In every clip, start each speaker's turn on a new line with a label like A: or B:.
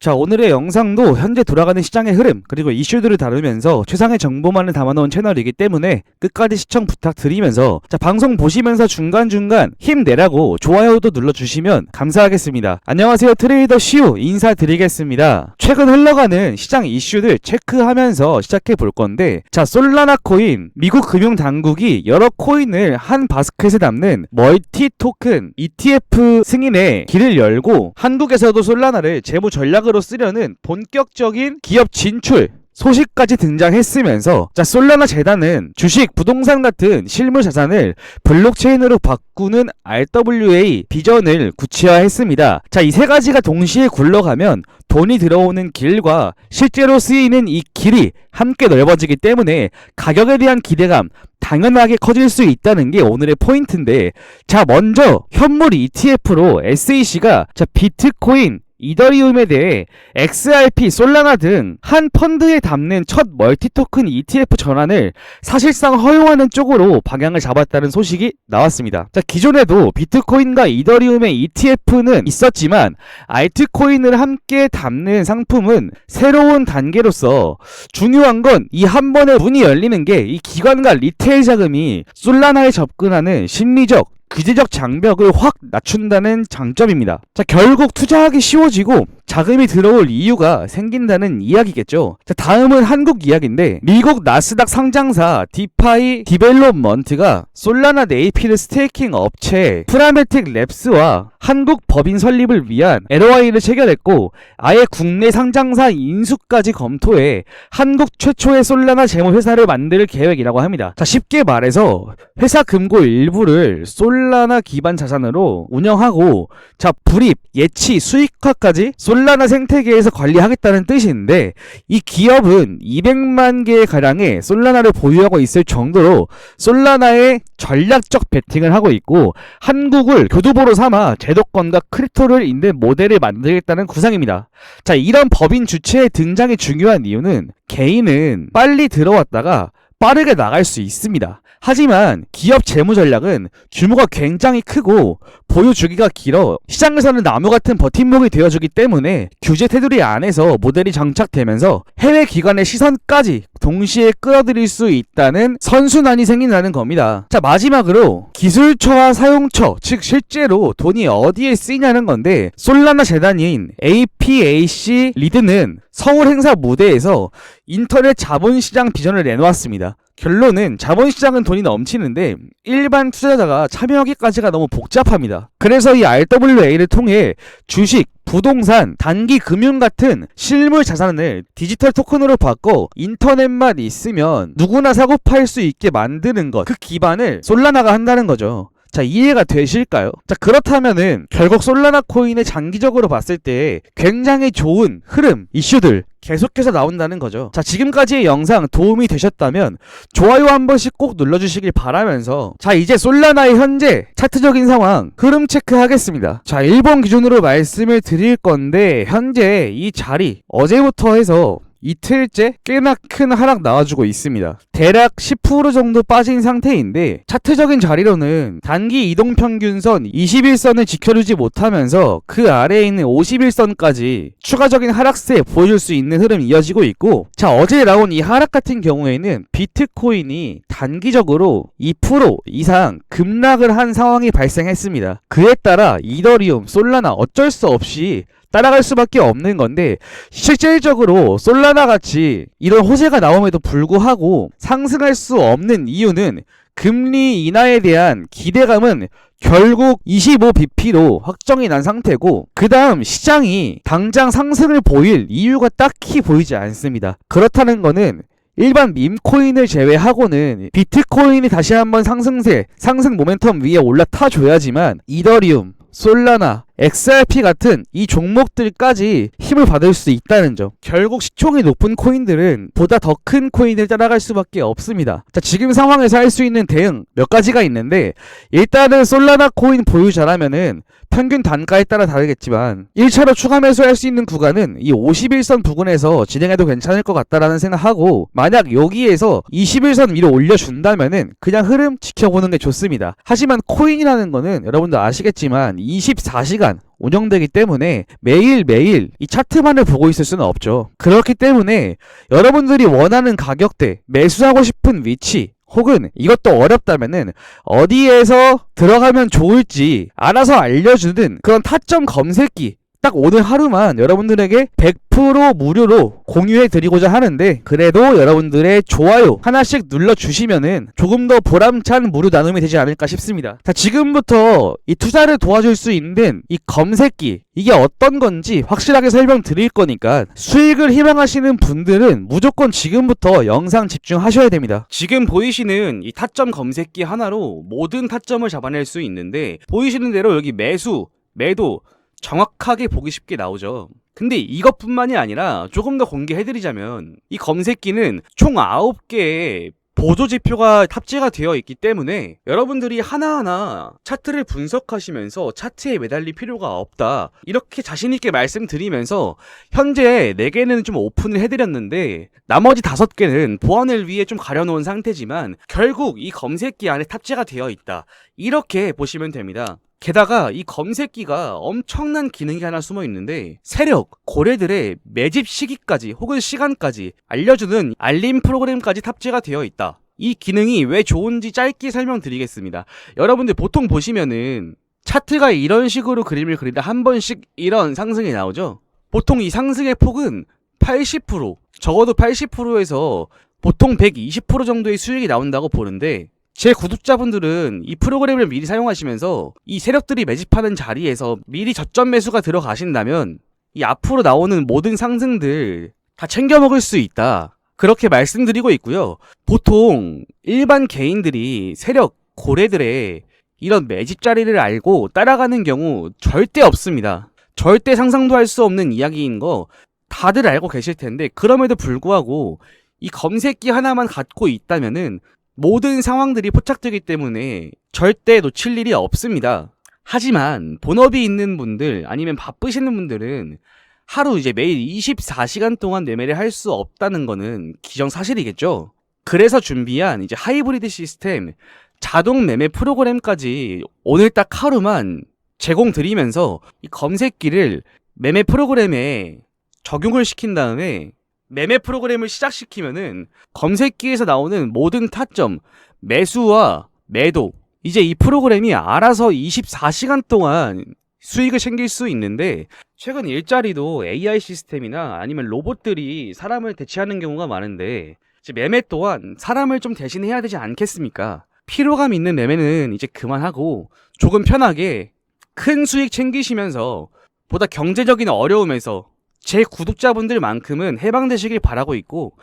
A: 자, 오늘의 영상도 현재 돌아가는 시장의 흐름 그리고 이슈들을 다루면서 최상의 정보만을 담아놓은 채널이기 때문에 끝까지 시청 부탁드리면서 자, 방송 보시면서 중간중간 힘내라고 좋아요도 눌러주시면 감사하겠습니다. 안녕하세요, 트레이더 시우 인사드리겠습니다. 최근 흘러가는 시장 이슈들 체크하면서 시작해 볼 건데, 자, 솔라나 코인, 미국 금융당국이 여러 코인을 한 바스켓에 담는 멀티 토큰 ETF 승인에 길을 열고 한국에서도 솔라나를 재무 전략으로 쓰려는 본격적인 기업 진출 소식까지 등장했으면서, 자, 솔라나 재단은 주식, 부동산 같은 실물 자산을 블록체인으로 바꾸는 RWA 비전을 구체화했습니다. 자, 이 세 가지가 동시에 굴러가면 돈이 들어오는 길과 실제로 쓰이는 이 길이 함께 넓어지기 때문에 가격에 대한 기대감 당연하게 커질 수 있다는 게 오늘의 포인트인데, 자, 먼저 현물 ETF로 SEC가 자, 비트코인, 이더리움에 대해 XRP, 솔라나 등 한 펀드에 담는 첫 멀티토큰 ETF 전환을 사실상 허용하는 쪽으로 방향을 잡았다는 소식이 나왔습니다. 자, 기존에도 비트코인과 이더리움의 ETF는 있었지만 알트코인을 함께 담는 상품은 새로운 단계로서 중요한 건 이 한 번에 문이 열리는 게 이 기관과 리테일 자금이 솔라나에 접근하는 심리적 규제적 장벽을 확 낮춘다는 장점입니다. 자, 결국 투자하기 쉬워지고 자금이 들어올 이유가 생긴다는 이야기겠죠. 자, 다음은 한국 이야기인데, 미국 나스닥 상장사 디파이 디벨롭먼트가 솔라나 네이피드 스테이킹 업체 프라메틱 랩스와 한국 법인 설립을 위한 LOI를 체결했고, 아예 국내 상장사 인수까지 검토해 한국 최초의 솔라나 재무회사를 만들 계획이라고 합니다. 자, 쉽게 말해서 회사 금고 일부를 솔라나 기반 자산으로 운영하고, 자, 불입, 예치, 수익화까지 솔라나 생태계에서 관리하겠다는 뜻인데, 이 기업은 200만 개 가량의 솔라나를 보유하고 있을 정도로 솔라나에 전략적 베팅을 하고 있고, 한국을 교두보로 삼아 제도권과 크립토를 잇는 모델을 만들겠다는 구상입니다. 자, 이런 법인 주체의 등장이 중요한 이유는 개인은 빨리 들어왔다가 빠르게 나갈 수 있습니다. 하지만 기업 재무 전략은 규모가 굉장히 크고 보유 주기가 길어 시장에서는 나무 같은 버팀목이 되어주기 때문에 규제 테두리 안에서 모델이 정착되면서 해외 기관의 시선까지 동시에 끌어들일 수 있다는 선순환이 생긴다는 겁니다. 자, 마지막으로 기술처와 사용처, 즉 실제로 돈이 어디에 쓰이냐는 건데, 솔라나 재단인 APAC 리드는 서울 행사 무대에서 인터넷 자본시장 비전을 내놓았습니다. 결론은 자본시장은 돈이 넘치는데 일반 투자자가 참여하기까지가 너무 복잡합니다. 그래서 이 RWA를 통해 주식, 부동산, 단기 금융 같은 실물 자산을 디지털 토큰으로 바꿔 인터넷만 있으면 누구나 사고 팔 수 있게 만드는 것, 그 기반을 솔라나가 한다는 거죠. 자, 이해가 되실까요? 자, 그렇다면은 결국 솔라나 코인의 장기적으로 봤을 때 굉장히 좋은 흐름, 이슈들 계속해서 나온다는 거죠. 자, 지금까지의 영상 도움이 되셨다면 좋아요 한 번씩 꼭 눌러주시길 바라면서, 자, 이제 솔라나의 현재 차트적인 상황 흐름 체크하겠습니다. 자, 일본 기준으로 말씀을 드릴 건데, 현재 이 자리 어제부터 해서 이틀째 꽤나 큰 하락 나와주고 있습니다. 대략 10% 정도 빠진 상태인데, 차트적인 자리로는 단기 이동평균선 21선을 지켜주지 못하면서 그 아래에 있는 51선까지 추가적인 하락세 보여줄 수 있는 흐름이 이어지고 있고, 자, 어제 나온 이 하락 같은 경우에는 비트코인이 단기적으로 2% 이상 급락을 한 상황이 발생했습니다. 그에 따라 이더리움, 솔라나 어쩔 수 없이 따라갈 수밖에 없는 건데, 실질적으로 솔라나 같이 이런 호재가 나옴에도 불구하고 상승할 수 없는 이유는 금리 인하에 대한 기대감은 결국 25bp로 확정이 난 상태고, 그 다음 시장이 당장 상승을 보일 이유가 딱히 보이지 않습니다. 그렇다는 거는 일반 밈코인을 제외하고는 비트코인이 다시 한번 상승 모멘텀 위에 올라타줘야지만 이더리움, 솔라나, XRP 같은 이 종목들까지 힘을 받을 수 있다는 점. 결국 시총이 높은 코인들은 보다 더 큰 코인을 따라갈 수밖에 없습니다. 자, 지금 상황에서 할 수 있는 대응 몇 가지가 있는데, 일단은 솔라나 코인 보유자라면은 평균 단가에 따라 다르겠지만 1차로 추가 매수할 수 있는 구간은 이 51선 부근에서 진행해도 괜찮을 것 같다라는 생각하고, 만약 여기에서 21선 위로 올려준다면은 그냥 흐름 지켜보는 게 좋습니다. 하지만 코인이라는 거는 여러분도 아시겠지만 24시간 24시간 운영되기 때문에 매일매일 이 차트만을 보고 있을 수는 없죠. 그렇기 때문에 여러분들이 원하는 가격대, 매수하고 싶은 위치, 혹은 이것도 어렵다면은 어디에서 들어가면 좋을지 알아서 알려주는 그런 타점 검색기, 딱 오늘 하루만 여러분들에게 100% 무료로 공유해 드리고자 하는데, 그래도 여러분들의 좋아요 하나씩 눌러주시면은 조금 더 보람찬 무료 나눔이 되지 않을까 싶습니다. 자, 지금부터 이 투자를 도와줄 수 있는 이 검색기, 이게 어떤 건지 확실하게 설명드릴 거니까 수익을 희망하시는 분들은 무조건 지금부터 영상 집중하셔야 됩니다. 지금 보이시는 이 타점 검색기 하나로 모든 타점을 잡아낼 수 있는데, 보이시는 대로 여기 매수, 매도 정확하게 보기 쉽게 나오죠. 근데 이것뿐만이 아니라 조금 더 공개해드리자면, 이 검색기는 총 9개의 보조지표가 탑재가 되어 있기 때문에 여러분들이 하나하나 차트를 분석하시면서 차트에 매달릴 필요가 없다, 이렇게 자신있게 말씀드리면서 현재 4개는 좀 오픈을 해드렸는데 나머지 5개는 보안을 위해 좀 가려놓은 상태지만 결국 이 검색기 안에 탑재가 되어 있다, 이렇게 보시면 됩니다. 게다가 이 검색기가 엄청난 기능이 하나 숨어 있는데, 세력, 고래들의 매집 시기까지 혹은 시간까지 알려주는 알림 프로그램까지 탑재가 되어 있다. 이 기능이 왜 좋은지 짧게 설명드리겠습니다. 여러분들 보통 보시면은 차트가 이런 식으로 그림을 그리다 한 번씩 이런 상승이 나오죠. 보통 이 상승의 폭은 80%, 적어도 80%에서 보통 120% 정도의 수익이 나온다고 보는데, 제 구독자분들은 이 프로그램을 미리 사용하시면서 이 세력들이 매집하는 자리에서 미리 저점 매수가 들어가신다면 이 앞으로 나오는 모든 상승들 다 챙겨 먹을 수 있다, 그렇게 말씀드리고 있고요. 보통 일반 개인들이 세력, 고래들의 이런 매집 자리를 알고 따라가는 경우 절대 없습니다. 절대 상상도 할 수 없는 이야기인 거 다들 알고 계실 텐데, 그럼에도 불구하고 이 검색기 하나만 갖고 있다면은 모든 상황들이 포착되기 때문에 절대 놓칠 일이 없습니다. 하지만 본업이 있는 분들, 아니면 바쁘시는 분들은 하루 이제 매일 24시간 동안 매매를 할 수 없다는 거는 기정사실이겠죠. 그래서 준비한 이제 하이브리드 시스템 자동 매매 프로그램까지 오늘 딱 하루만 제공드리면서 이 검색기를 매매 프로그램에 적용을 시킨 다음에 매매 프로그램을 시작시키면은 검색기에서 나오는 모든 타점, 매수와 매도, 이제 이 프로그램이 알아서 24시간 동안 수익을 챙길 수 있는데, 최근 일자리도 AI 시스템이나 아니면 로봇들이 사람을 대체하는 경우가 많은데, 이제 매매 또한 사람을 좀 대신해야 되지 않겠습니까? 피로감 있는 매매는 이제 그만하고 조금 편하게 큰 수익 챙기시면서 보다 경제적인 어려움에서 제 구독자분들만큼은 해방되시길 바라고 있고,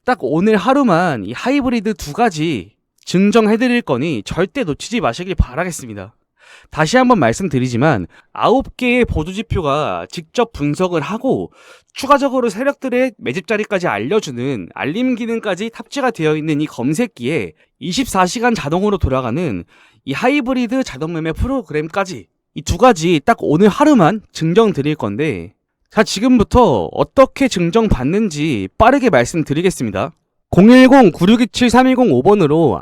A: 딱 오늘 하루만 이 하이브리드 2가지 증정해드릴 거니 절대 놓치지 마시길 바라겠습니다. 다시 한번 말씀드리지만 9개의 보조지표가 직접 분석을 하고 추가적으로 세력들의 매집 자리까지 알려주는 알림 기능까지 탑재가 되어 있는 이 검색기에 24시간 자동으로 돌아가는 이 하이브리드 자동매매 프로그램까지, 이 2가지 딱 오늘 하루만 증정드릴 건데, 자, 지금부터 어떻게 증정받는지 빠르게 말씀드리겠습니다. 010-9627-3205번으로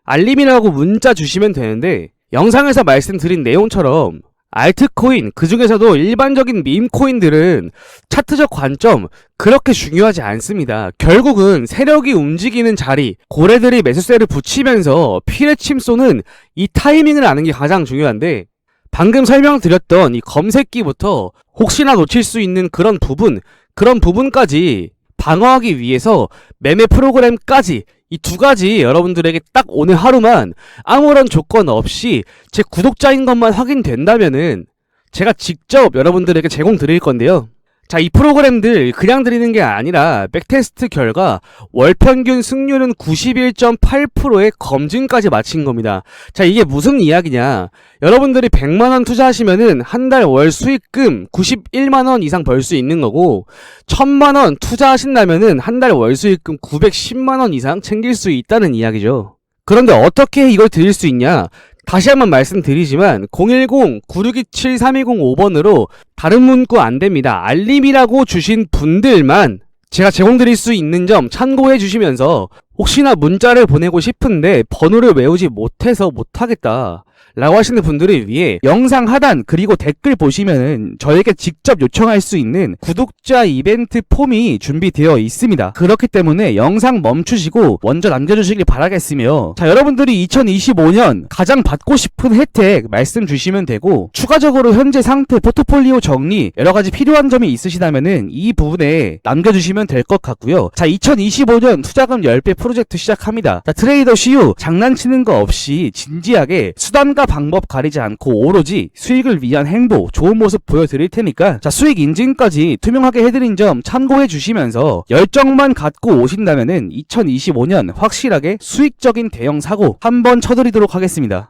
A: 알림이라고 문자 주시면 되는데, 영상에서 말씀드린 내용처럼 알트코인, 그 중에서도 일반적인 밈코인들은 차트적 관점 그렇게 중요하지 않습니다. 결국은 세력이 움직이는 자리, 고래들이 매수세를 붙이면서 피레침 쏘는 이 타이밍을 아는 게 가장 중요한데, 방금 설명드렸던 이 검색기부터 혹시나 놓칠 수 있는 그런 부분까지 방어하기 위해서 매매 프로그램까지, 이 2가지 여러분들에게 딱 오늘 하루만 아무런 조건 없이 제 구독자인 것만 확인된다면은 제가 직접 여러분들에게 제공 드릴 건데요. 자, 이 프로그램들 그냥 드리는 게 아니라 백테스트 결과 월평균 승률은 91.8%의 검증까지 마친 겁니다. 자, 이게 무슨 이야기냐? 여러분들이 100만원 투자하시면은 한 달 월 수익금 91만원 이상 벌 수 있는 거고, 1000만원 투자하신다면은 한 달 월 수익금 910만원 이상 챙길 수 있다는 이야기죠. 그런데 어떻게 이걸 드릴 수 있냐? 다시 한번 말씀드리지만 010-9627-3205번으로 다른 문구 안 됩니다. 알림이라고 주신 분들만 제가 제공드릴 수 있는 점 참고해 주시면서, 혹시나 문자를 보내고 싶은데 번호를 외우지 못해서 못하겠다, 라고 하시는 분들을 위해 영상 하단 그리고 댓글 보시면은 저에게 직접 요청할 수 있는 구독자 이벤트 폼이 준비되어 있습니다. 그렇기 때문에 영상 멈추시고 먼저 남겨주시길 바라겠으며, 자, 여러분들이 2025년 가장 받고 싶은 혜택 말씀 주시면 되고, 추가적으로 현재 상태 포트폴리오 정리 여러가지 필요한 점이 있으시다면은 이 부분에 남겨주시면 될 것 같고요. 자, 2025년 투자금 10배 프로젝트 시작합니다. 자, 트레이더 시유 장난치는 거 없이 진지하게 수단과 방법 가리지 않고 오로지 수익을 위한 행보, 좋은 모습 보여드릴 테니까, 자, 수익 인증까지 투명하게 해드린 점 참고해 주시면서 열정만 갖고 오신다면은 2025년 확실하게 수익적인 대형 사고 한번 쳐드리도록 하겠습니다.